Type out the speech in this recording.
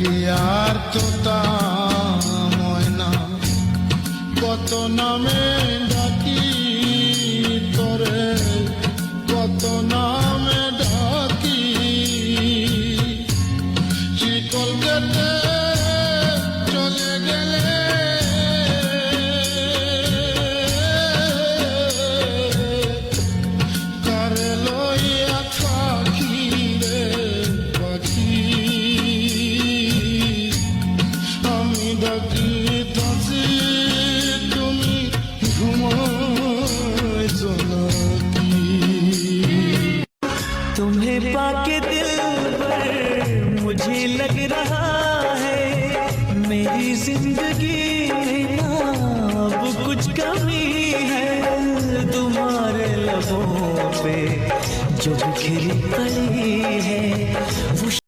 কি আর তোতা ময়না কত নামে ডাকি তোরে, কত নামে ডাকি। শিকল কেটে চলে গেলে কারে লইয়া পাখি রে পাখি, আমি ডাকি তাছি তুমি ঘুমাইছো নাকি। तुम्हें पाके दिल पर मुझे लग रहा है मेरी जिंदगी में ना अब कुछ कमी है। तुम्हारे लबों पे जो बिखरी पड़ी है वो